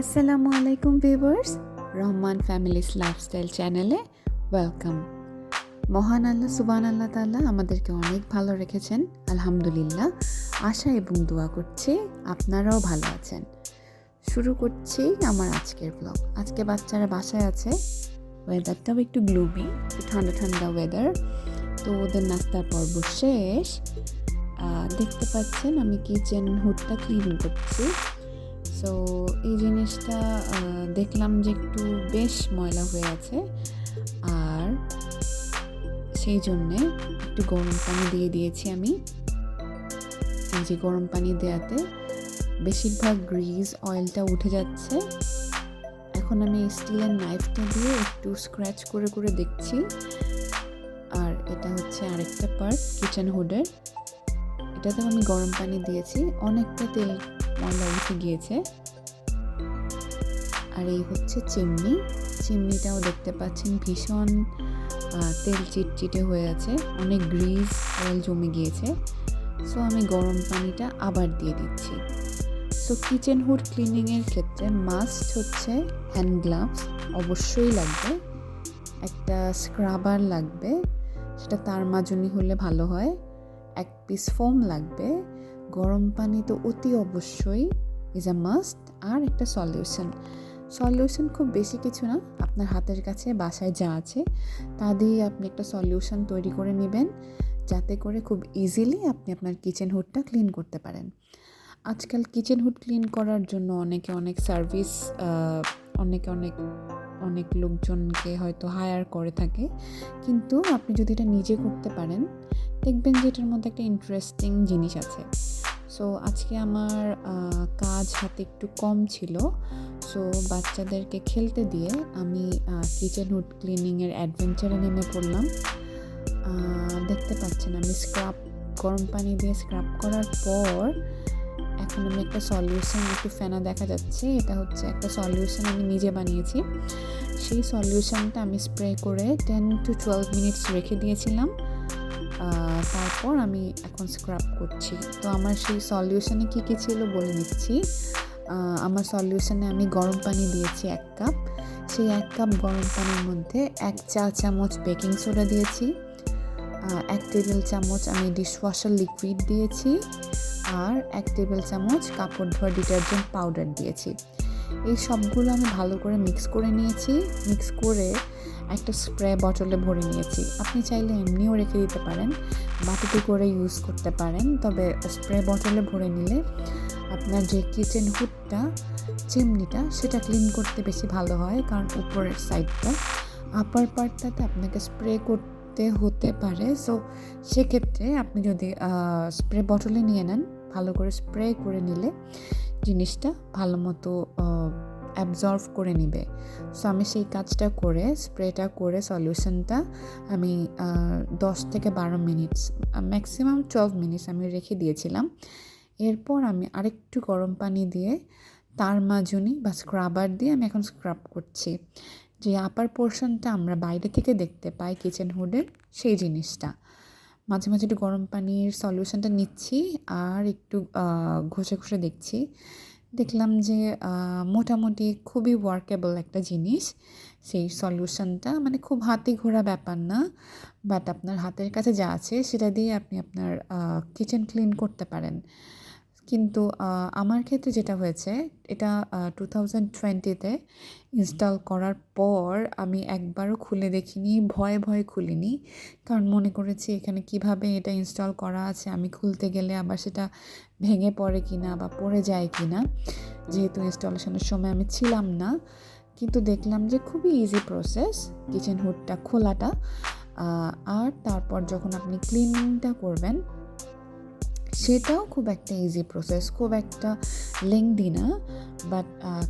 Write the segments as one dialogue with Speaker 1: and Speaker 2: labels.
Speaker 1: আসসালামু আলাইকুম viewers, Rahman families lifestyle চ্যানেলে ওয়েলকাম। মহান আল্লাহ সুবহানাল্লাহ তাআলা আমাদেরকে অনেক ভালো রেখেছেন, আলহামদুলিল্লাহ। আশা এবং দোয়া করছি আপনারাও ভালো আছেন। শুরু করছি আমার আজকের ব্লগ। আজকে বাচ্চারা বাসায় আছে, ওয়েদারটাও একটু গ্লুমি, একটু ঠান্ডা ঠান্ডা ওয়েদার। তো ওদের নাস্তার পর্ব শেষ। দেখতে পাচ্ছেন আমি কিচেন হুডটা ক্লিন করছি। সো এই জিনিসটা দেখলাম যে একটু বেশ ময়লা হয়ে আছে, আর সেই জন্যে একটু গরম পানি দিয়ে দিয়েছি আমি। এই যে গরম পানি দেওয়াতে বেশিরভাগ গ্রিজ অয়েলটা উঠে যাচ্ছে। এখন আমি স্টিলের নাইফটা দিয়ে একটু স্ক্র্যাচ করে করে দেখছি। আর এটা হচ্ছে আরেকটা পার্ট কিচেন হুডের, এটাতেও আমি গরম পানি দিয়েছি, অনেকটা তেল ময়লা উঠে গিয়েছে। আর এই হচ্ছে চিমনিটাও দেখতে পাচ্ছেন ভীষণ তেল চিটচিটে হয়ে আছে, অনেক গ্রিজ অয়েল জমে গিয়েছে। সো আমি গরম পানিটা আবার দিয়ে দিচ্ছি। সো কিচেন হুড ক্লিনিংয়ের ক্ষেত্রে মাস্ট হচ্ছে হ্যান্ড গ্লাভস অবশ্যই লাগবে, একটা স্ক্রাবার লাগবে, সেটা তার মাজনি হলে ভালো হয়, এক পিস ফোম লাগবে, গরম পানি তো অতি অবশ্যই ইজ আ মাস্ট, আর একটা সলিউশন খুব বেশি কিছু না, আপনার হাতের কাছে বাসায় যা আছে তা দিয়ে আপনি একটা সলিউশন তৈরি করে নেবেন, যাতে করে খুব ইজিলি আপনি আপনার কিচেন হুডটা ক্লিন করতে পারেন। আজকাল কিচেন হুড ক্লিন করার জন্য অনেক সার্ভিস, অনেক লোকজনকে হয়তো হায়ার করে থাকে, কিন্তু আপনি যদি এটা নিজে করতে পারেন দেখবেন যে এটার মধ্যে একটা ইন্টারেস্টিং জিনিস আছে। সো আজকে আমার কাজ হাতে একটু কম ছিল, সো বাচ্চাদেরকে খেলতে দিয়ে আমি কিচেন হুড ক্লিনিংয়ের অ্যাডভেঞ্চারে নেমে পড়লাম। দেখতে পাচ্ছেন আমি গরম পানি দিয়ে স্ক্রাব করার পর এখন আমি একটা সলিউশন, একটু ফেনা দেখা যাচ্ছে, এটা হচ্ছে একটা সলিউশন আমি নিজে বানিয়েছি। সেই সলিউশনটা আমি স্প্রে করে 10 to 12 মিনিটস রেখে দিয়েছিলাম। তারপর আমি এখন স্ক্রাব করছি। তো আমার সেই সলিউশনে কী ছিল বলে দিচ্ছি। আমার সলিউশনে আমি গরম পানি দিয়েছি 1 কাপ। সেই 1 কাপ গরম পানির মধ্যে 1 চা চামচ বেকিং সোডা দিয়েছি, 1 টেবিল চামচ আমি ডিশওয়াশার লিকুইড দিয়েছি, আর 1 টেবিল চামচ কাপড় ধোয়া ডিটারজেন্ট পাউডার দিয়েছি। এই সবগুলো আমি ভালো করে মিক্স করে নিয়েছি। মিক্স করে একটা স্প্রে বটলে ভরে নিয়েছি। আপনি চাইলে এমনিও রেখে দিতে পারেন, বাটিতে করে ইউজ করতে পারেন, তবে স্প্রে বটলে ভরে নিলে আপনার যে কিচেন হুডটা, চিমনিটা, সেটা ক্লিন করতে বেশি ভালো হয়, কারণ উপরের সাইডটা, আপার পার্টটাতে আপনাকে স্প্রে করতে হতে পারে। সো সেক্ষেত্রে আপনি যদি স্প্রে বটলে নিয়ে নেন, ভালো করে স্প্রে করে নিলে জিনিসটা ভালো মতো অ্যাবজর্ভ করে নেবে। সো আমি সেই কাজটা করে, স্প্রেটা করে সলিউশনটা আমি 10 থেকে 12 মিনিটস, ম্যাক্সিমাম 12 মিনিটস আমি রেখে দিয়েছিলাম। এরপর আমি আরেকটু গরম পানি দিয়ে তার মাজনি বা স্ক্রাবার দিয়ে আমি এখন স্ক্রাব করছি, যে আপার পোর্শনটা আমরা বাইরে থেকে দেখতে পাই কিচেন হুডের, সেই জিনিসটা। মাঝে মাঝে একটু গরম পানির সলিউশনটা নিচ্ছি আর একটু ঘষে ঘষে দেখলাম যে মোটামুটি খুবই ওয়ার্কেবল একটা জিনিস। সেই সলিউশনটা মানে খুব হাতে ঘোরা ব্যাপার না, বাট আপনার হাতের কাছে যা আছে সেটা দিয়ে আপনি আপনার কিচেন ক্লিন করতে পারেন। কিন্তু আমার ক্ষেত্রে যেটা হয়েছে, এটা 2020-তে ইনস্টল করার পর আমি একবারও খুলে দেখিনি, ভয়ে খুলিনি, কারণ মনে করেছি এখানে কিভাবে এটা ইনস্টল করা আছে, আমি খুলতে গেলে আবার সেটা ভেঙে পড়ে কিনা বা পড়ে যায় কিনা, যেহেতু ইনস্টলেশনের সময় আমি ছিলাম না। কিন্তু দেখলাম যে খুবই ইজি প্রসেস কিচেন হুডটা খোলাটা। আর তারপর যখন আপনি ক্লিনিংটা করবেন সেটাও খুব একটা ইজি প্রসেস, খুব একটা লেংদি না, বাট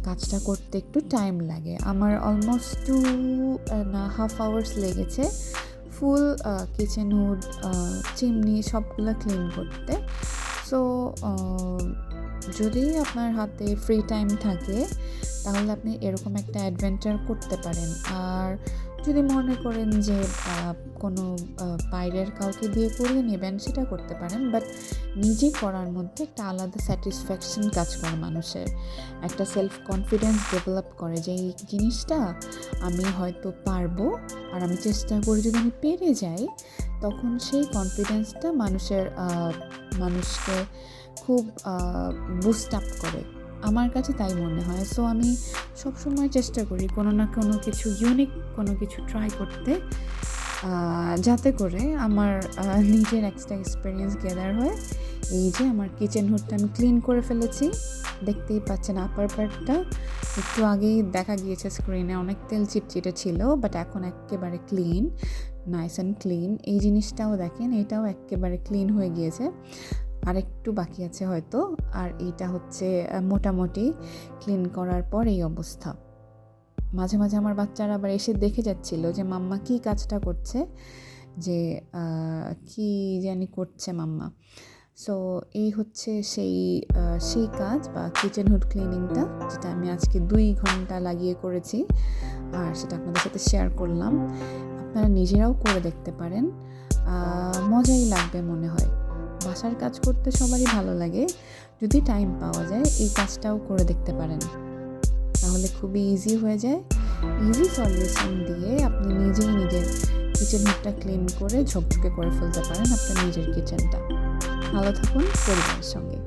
Speaker 1: কাজটা করতে একটু টাইম লাগে। আমার অলমোস্ট 2.5 আওয়ার্স লেগেছে ফুল কিচেন হুড, চিমনি সবগুলো ক্লিন করতে। সো যদি আপনার হাতে ফ্রি টাইম থাকে তাহলে আপনি এরকম একটা অ্যাডভেঞ্চার করতে পারেন। আর যদি মনে করেন যে কোনো বাইরের কাউকে দিয়ে করিয়ে নেবেন, সেটা করতে পারেন, বাট নিজে করার মধ্যে একটা আলাদা স্যাটিসফ্যাকশন কাজ করে মানুষের, একটা সেলফ কনফিডেন্স ডেভেলপ করে যে এই জিনিসটা আমি হয়তো পারবো, আর আমি চেষ্টা করি যদি আমি পেরে যাই, তখন সেই কনফিডেন্সটা মানুষকে খুব বুস্ট আপ করে। আমার কাছে তাই মনে হয়। সো আমি সবসময় চেষ্টা করি কোনো না কোনো কিছু ইউনিক কোনো কিছু ট্রাই করতে, যাতে করে আমার নিজের এক্সট্রা এক্সপিরিয়েন্স গ্যাদার হয়। এই যে আমার কিচেন হুডটা আমি ক্লিন করে ফেলেছি, দেখতেই পাচ্ছেন আপার পার্টটা একটু আগেই দেখা গিয়েছে স্ক্রিনে, অনেক তেল চিটচিটে ছিল, বাট এখন একেবারে ক্লিন, নাইস অ্যান্ড ক্লিন। এই জিনিসটাও দেখেন, এটাও একেবারে ক্লিন হয়ে গিয়েছে, আর একটু বাকি আছে হয়তো। আর এইটা হচ্ছে মোটামুটি ক্লিন করার পর এই অবস্থা। মাঝে মাঝে আমার বাচ্চারা আবার এসে দেখে যাচ্ছিল যে মাম্মা কী কাজটা করছে, যে কি জানি করছে মাম্মা। সো এই হচ্ছে সেই কাজ বা কিচেন হুড ক্লিনিংটা, যেটা আমি আজকে 2 ঘন্টা লাগিয়ে করেছি, আর সেটা আপনাদের সাথে শেয়ার করলাম। আপনারা নিজেরাও করে দেখতে পারেন, মজাই লাগবে মনে হয়। বাসার কাজ করতে সবারই ভালো লাগে, যদি টাইম পাওয়া যায় এই কাজটাও করে দেখতে পারেন, তাহলে খুবই ইজি হয়ে যায়। ইজি সলিউশন দিয়ে আপনি নিজেই নিজের কিচেন হুডটা ক্লিন করে ঝকঝকে করে ফেলতে পারেন আপনার নিজের কিচেনটা। ভালো থাকুন পরিবারের সঙ্গে।